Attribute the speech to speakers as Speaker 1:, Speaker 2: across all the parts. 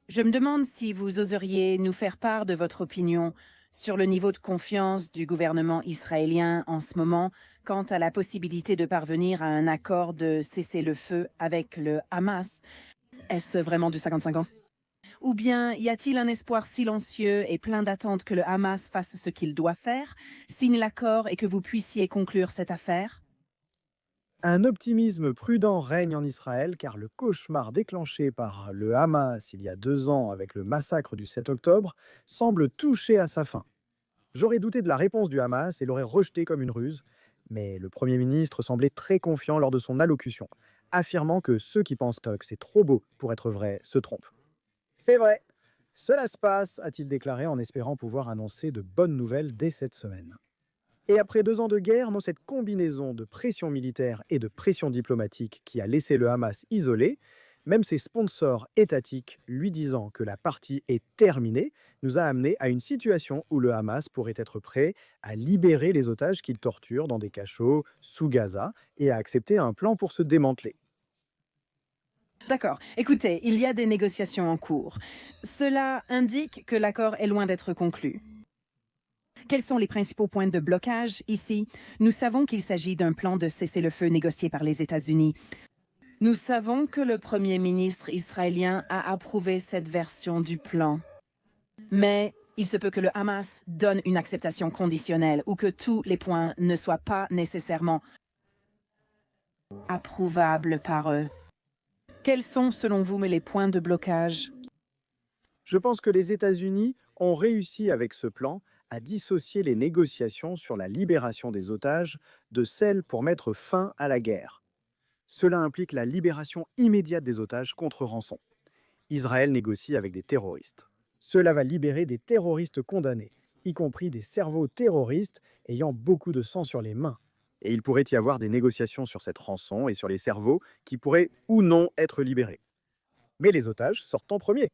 Speaker 1: Je me demande si vous oseriez nous faire part de votre opinion sur le niveau de confiance du gouvernement israélien en ce moment quant à la possibilité de parvenir à un accord de cessez-le-feu avec le Hamas. Est-ce vraiment du 50-50? Ou bien y a-t-il un espoir silencieux et plein d'attente que le Hamas fasse ce qu'il doit faire, signe l'accord et que vous puissiez conclure cette affaire?
Speaker 2: Un optimisme prudent règne en Israël car le cauchemar déclenché par le Hamas il y a 2 ans avec le massacre du 7 octobre semble toucher à sa fin. J'aurais douté de la réponse du Hamas et l'aurais rejeté comme une ruse, mais le Premier ministre semblait très confiant lors de son allocution, affirmant que ceux qui pensent que c'est trop beau pour être vrai se trompent. C'est vrai, cela se passe, a-t-il déclaré en espérant pouvoir annoncer de bonnes nouvelles dès cette semaine. Et après 2 ans de guerre, cette combinaison de pression militaire et de pression diplomatique qui a laissé le Hamas isolé, même ses sponsors étatiques lui disant que la partie est terminée, nous a amené à une situation où le Hamas pourrait être prêt à libérer les otages qu'il torture dans des cachots sous Gaza et à accepter un plan pour se démanteler.
Speaker 1: D'accord. Écoutez, il y a des négociations en cours. Cela indique que l'accord est loin d'être conclu. Quels sont les principaux points de blocage ici? Nous savons qu'il s'agit d'un plan de cessez-le-feu négocié par les États-Unis. Nous savons que le Premier ministre israélien a approuvé cette version du plan. Mais il se peut que le Hamas donne une acceptation conditionnelle ou que tous les points ne soient pas nécessairement approuvables par eux. Quels sont, selon vous, les points de blocage?
Speaker 2: Je pense que les États-Unis ont réussi avec ce plan à dissocier les négociations sur la libération des otages de celles pour mettre fin à la guerre. Cela implique la libération immédiate des otages contre rançon. Israël négocie avec des terroristes. Cela va libérer des terroristes condamnés, y compris des cerveaux terroristes ayant beaucoup de sang sur les mains. Et il pourrait y avoir des négociations sur cette rançon et sur les cerveaux qui pourraient ou non être libérés. Mais les otages sortent en premier.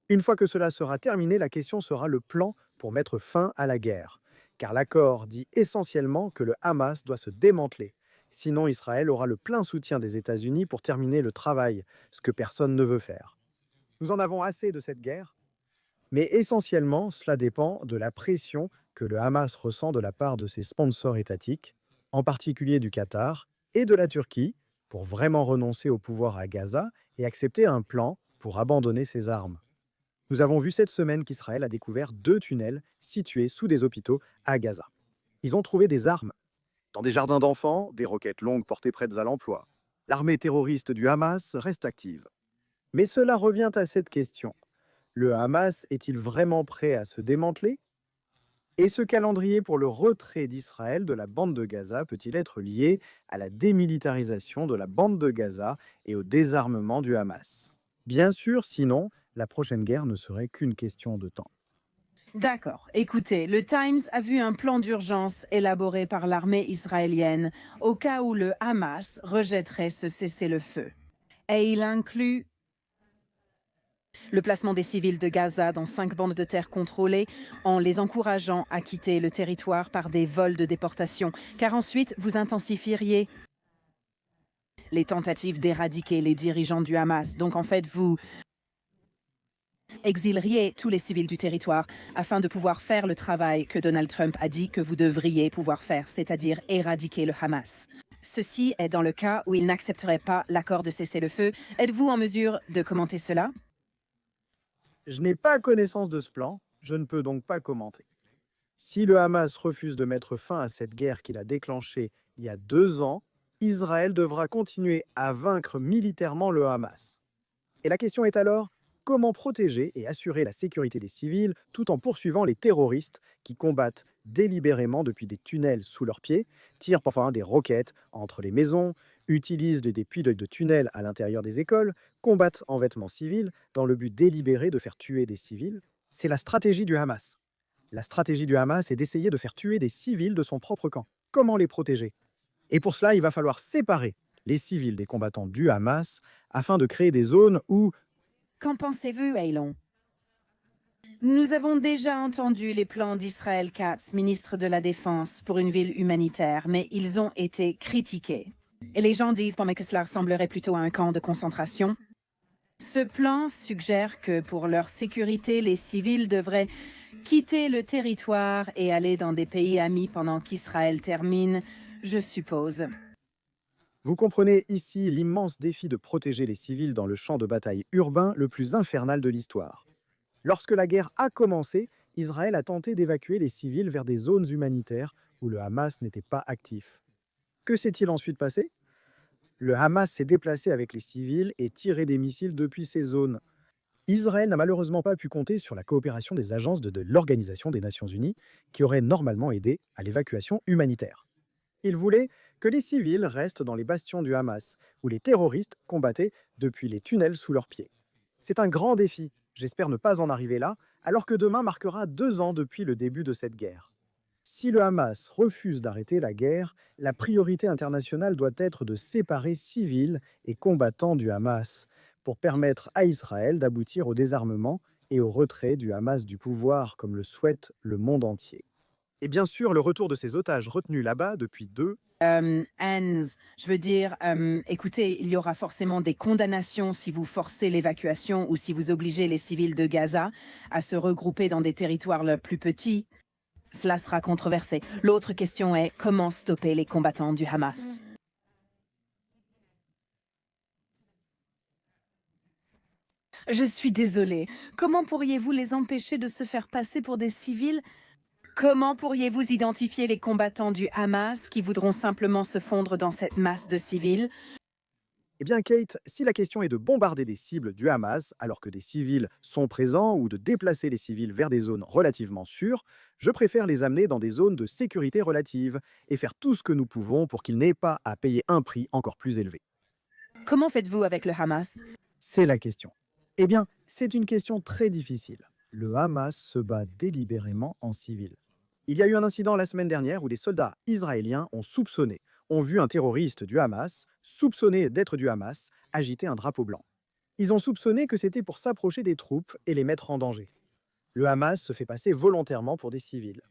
Speaker 2: Une fois que cela sera terminé, la question sera le plan pour mettre fin à la guerre. Car l'accord dit essentiellement que le Hamas doit se démanteler. Sinon, Israël aura le plein soutien des États-Unis pour terminer le travail, ce que personne ne veut faire. Nous en avons assez de cette guerre, mais essentiellement, cela dépend de la pression que le Hamas ressent de la part de ses sponsors étatiques, en particulier du Qatar et de la Turquie, pour vraiment renoncer au pouvoir à Gaza et accepter un plan pour abandonner ses armes. Nous avons vu cette semaine qu'Israël a découvert 2 tunnels situés sous des hôpitaux à Gaza. Ils ont trouvé des armes. Dans des jardins d'enfants, des roquettes longues portées prêtes à l'emploi. L'armée terroriste du Hamas reste active. Mais cela revient à cette question. Le Hamas est-il vraiment prêt à se démanteler? Et ce calendrier pour le retrait d'Israël de la bande de Gaza peut-il être lié à la démilitarisation de la bande de Gaza et au désarmement du Hamas? Bien sûr, sinon, la prochaine guerre ne serait qu'une question de temps.
Speaker 1: D'accord. Écoutez, le Times a vu un plan d'urgence élaboré par l'armée israélienne au cas où le Hamas rejetterait ce cessez-le-feu. Et il inclut le placement des civils de Gaza dans 5 bandes de terre contrôlées en les encourageant à quitter le territoire par des vols de déportation, car ensuite vous intensifieriez les tentatives d'éradiquer les dirigeants du Hamas. Donc en fait, vous exileriez tous les civils du territoire afin de pouvoir faire le travail que Donald Trump a dit que vous devriez pouvoir faire, c'est-à-dire éradiquer le Hamas. Ceci est dans le cas où il n'accepterait pas l'accord de cessez-le-feu. Êtes-vous en mesure de commenter cela?
Speaker 2: Je n'ai pas connaissance de ce plan, je ne peux donc pas commenter. Si le Hamas refuse de mettre fin à cette guerre qu'il a déclenchée il y a 2 ans, Israël devra continuer à vaincre militairement le Hamas. Et la question est alors, comment protéger et assurer la sécurité des civils tout en poursuivant les terroristes qui combattent délibérément depuis des tunnels sous leurs pieds, tirent parfois des roquettes entre les maisons, utilisent des puits de tunnels à l'intérieur des écoles, combattent en vêtements civils dans le but délibéré de faire tuer des civils? C'est la stratégie du Hamas. La stratégie du Hamas est d'essayer de faire tuer des civils de son propre camp. Comment les protéger? Et pour cela, il va falloir séparer les civils des combattants du Hamas afin de créer des zones où
Speaker 1: Qu'en pensez-vous, Eilon? Nous avons déjà entendu les plans d'Israël Katz, ministre de la Défense, pour une ville humanitaire, mais ils ont été critiqués. Et les gens disent bon, mais que cela ressemblerait plutôt à un camp de concentration. Ce plan suggère que pour leur sécurité, les civils devraient quitter le territoire et aller dans des pays amis pendant qu'Israël termine, je suppose.
Speaker 2: Vous comprenez ici l'immense défi de protéger les civils dans le champ de bataille urbain le plus infernal de l'histoire. Lorsque la guerre a commencé, Israël a tenté d'évacuer les civils vers des zones humanitaires où le Hamas n'était pas actif. Que s'est-il ensuite passé? Le Hamas s'est déplacé avec les civils et tiré des missiles depuis ces zones. Israël n'a malheureusement pas pu compter sur la coopération des agences de l'Organisation des Nations Unies, qui auraient normalement aidé à l'évacuation humanitaire. Il voulait que les civils restent dans les bastions du Hamas, où les terroristes combattaient depuis les tunnels sous leurs pieds. C'est un grand défi, j'espère ne pas en arriver là, alors que demain marquera 2 ans depuis le début de cette guerre. Si le Hamas refuse d'arrêter la guerre, la priorité internationale doit être de séparer civils et combattants du Hamas, pour permettre à Israël d'aboutir au désarmement et au retrait du Hamas du pouvoir, comme le souhaite le monde entier. Et bien sûr, le retour de ces otages retenus là-bas depuis 2.
Speaker 1: Hans, je veux dire, écoutez, il y aura forcément des condamnations si vous forcez l'évacuation ou si vous obligez les civils de Gaza à se regrouper dans des territoires le plus petits. Cela sera controversé. L'autre question est comment stopper les combattants du Hamas? Je suis désolée. Comment pourriez-vous les empêcher de se faire passer pour des civils? Comment pourriez-vous identifier les combattants du Hamas qui voudront simplement se fondre dans cette masse de civils?
Speaker 2: Eh bien, Kate, si la question est de bombarder des cibles du Hamas alors que des civils sont présents ou de déplacer les civils vers des zones relativement sûres, je préfère les amener dans des zones de sécurité relative et faire tout ce que nous pouvons pour qu'ils n'aient pas à payer un prix encore plus élevé.
Speaker 1: Comment faites-vous avec le Hamas?
Speaker 2: C'est la question. Eh bien, c'est une question très difficile. Le Hamas se bat délibérément en civil. Il y a eu un incident la semaine dernière où des soldats israéliens ont vu un terroriste du Hamas, soupçonné d'être du Hamas, agiter un drapeau blanc. Ils ont soupçonné que c'était pour s'approcher des troupes et les mettre en danger. Le Hamas se fait passer volontairement pour des civils.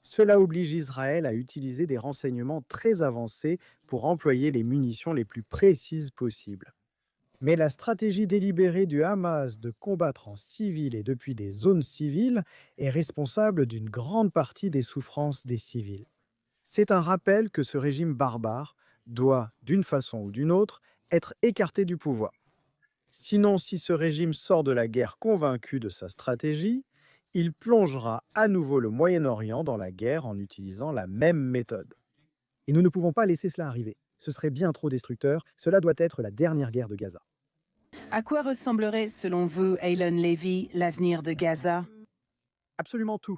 Speaker 2: Cela oblige Israël à utiliser des renseignements très avancés pour employer les munitions les plus précises possibles. Mais la stratégie délibérée du Hamas de combattre en civil et depuis des zones civiles est responsable d'une grande partie des souffrances des civils. C'est un rappel que ce régime barbare doit, d'une façon ou d'une autre, être écarté du pouvoir. Sinon, si ce régime sort de la guerre convaincu de sa stratégie, il plongera à nouveau le Moyen-Orient dans la guerre en utilisant la même méthode. Et nous ne pouvons pas laisser cela arriver. Ce serait bien trop destructeur. Cela doit être la dernière guerre de Gaza.
Speaker 1: À quoi ressemblerait, selon vous, Eylon Levy, l'avenir de Gaza?
Speaker 2: Absolument tout.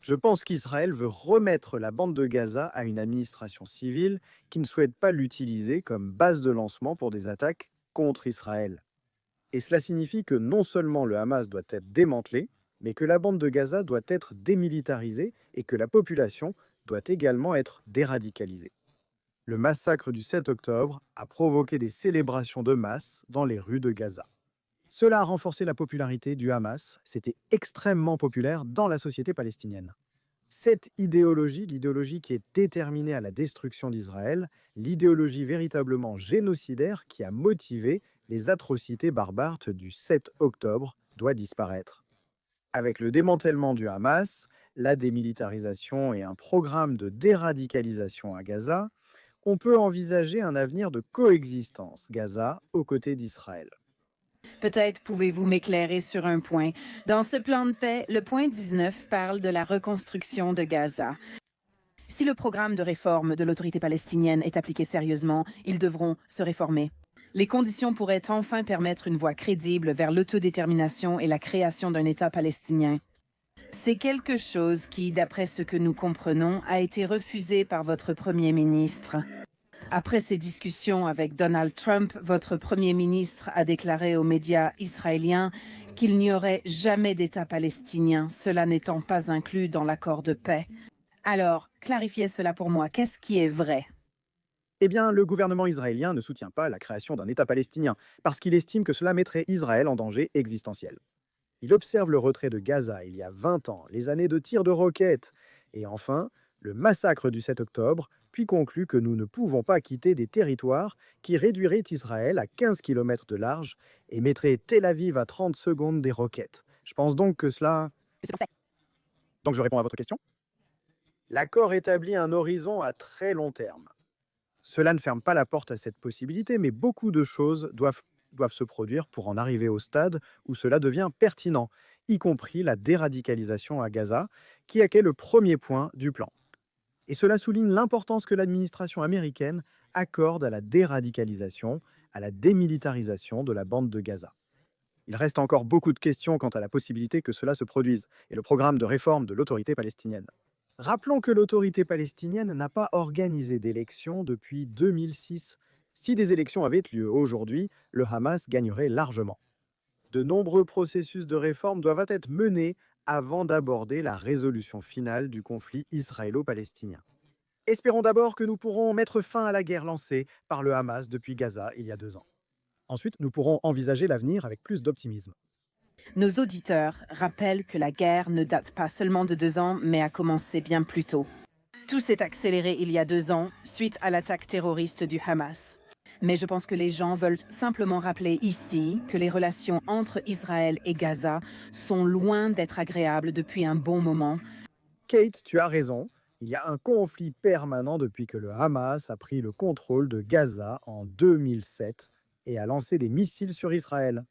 Speaker 2: Je pense qu'Israël veut remettre la bande de Gaza à une administration civile qui ne souhaite pas l'utiliser comme base de lancement pour des attaques contre Israël. Et cela signifie que non seulement le Hamas doit être démantelé, mais que la bande de Gaza doit être démilitarisée et que la population doit également être déradicalisée. Le massacre du 7 octobre a provoqué des célébrations de masse dans les rues de Gaza. Cela a renforcé la popularité du Hamas. C'était extrêmement populaire dans la société palestinienne. Cette idéologie, l'idéologie qui est déterminée à la destruction d'Israël, l'idéologie véritablement génocidaire qui a motivé les atrocités barbares du 7 octobre, doit disparaître. Avec le démantèlement du Hamas, la démilitarisation et un programme de déradicalisation à Gaza, on peut envisager un avenir de coexistence Gaza aux côtés d'Israël.
Speaker 1: Peut-être pouvez-vous m'éclairer sur un point. Dans ce plan de paix, le point 19 parle de la reconstruction de Gaza. Si le programme de réforme de l'autorité palestinienne est appliqué sérieusement, ils devront se réformer. Les conditions pourraient enfin permettre une voie crédible vers l'autodétermination et la création d'un État palestinien. C'est quelque chose qui, d'après ce que nous comprenons, a été refusé par votre Premier ministre. Après ces discussions avec Donald Trump, votre Premier ministre a déclaré aux médias israéliens qu'il n'y aurait jamais d'État palestinien, cela n'étant pas inclus dans l'accord de paix. Alors, clarifiez cela pour moi, qu'est-ce qui est vrai?
Speaker 2: Eh bien, le gouvernement israélien ne soutient pas la création d'un État palestinien, parce qu'il estime que cela mettrait Israël en danger existentiel. Il observe le retrait de Gaza il y a 20 ans, les années de tirs de roquettes, et enfin, le massacre du 7 octobre, puis conclut que nous ne pouvons pas quitter des territoires qui réduiraient Israël à 15 km de large et mettraient Tel Aviv à 30 secondes des roquettes. Je pense donc que cela... Donc je réponds à votre question. L'accord établit un horizon à très long terme. Cela ne ferme pas la porte à cette possibilité, mais beaucoup de choses doivent se produire pour en arriver au stade où cela devient pertinent, y compris la déradicalisation à Gaza, qui est le premier point du plan. Et cela souligne l'importance que l'administration américaine accorde à la déradicalisation, à la démilitarisation de la bande de Gaza. Il reste encore beaucoup de questions quant à la possibilité que cela se produise et le programme de réforme de l'autorité palestinienne. Rappelons que l'autorité palestinienne n'a pas organisé d'élections depuis 2006. Si des élections avaient lieu aujourd'hui, le Hamas gagnerait largement. De nombreux processus de réforme doivent être menés avant d'aborder la résolution finale du conflit israélo-palestinien. Espérons d'abord que nous pourrons mettre fin à la guerre lancée par le Hamas depuis Gaza il y a 2 ans. Ensuite, nous pourrons envisager l'avenir avec plus d'optimisme.
Speaker 1: Nos auditeurs rappellent que la guerre ne date pas seulement de 2 ans, mais a commencé bien plus tôt. Tout s'est accéléré il y a 2 ans, suite à l'attaque terroriste du Hamas. Mais je pense que les gens veulent simplement rappeler ici que les relations entre Israël et Gaza sont loin d'être agréables depuis un bon moment.
Speaker 2: Kate, tu as raison. Il y a un conflit permanent depuis que le Hamas a pris le contrôle de Gaza en 2007 et a lancé des missiles sur Israël.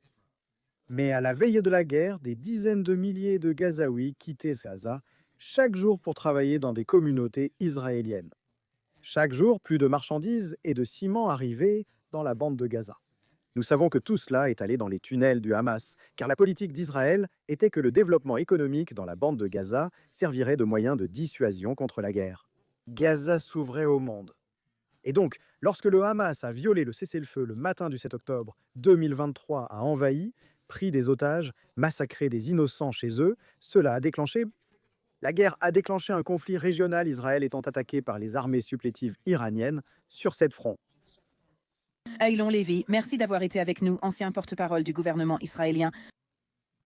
Speaker 2: Mais à la veille de la guerre, des dizaines de milliers de Gazaouis quittaient Gaza chaque jour pour travailler dans des communautés israéliennes. Chaque jour, plus de marchandises et de ciment arrivaient dans la bande de Gaza. Nous savons que tout cela est allé dans les tunnels du Hamas, car la politique d'Israël était que le développement économique dans la bande de Gaza servirait de moyen de dissuasion contre la guerre. Gaza s'ouvrait au monde. Et donc, lorsque le Hamas a violé le cessez-le-feu le matin du 7 octobre 2023, a envahi, pris des otages, massacré des innocents chez eux, cela a déclenché... La guerre a déclenché un conflit régional, Israël étant attaqué par les armées supplétives iraniennes sur 7 fronts.
Speaker 1: Aylon Lévy, merci d'avoir été avec nous, ancien porte-parole du gouvernement israélien.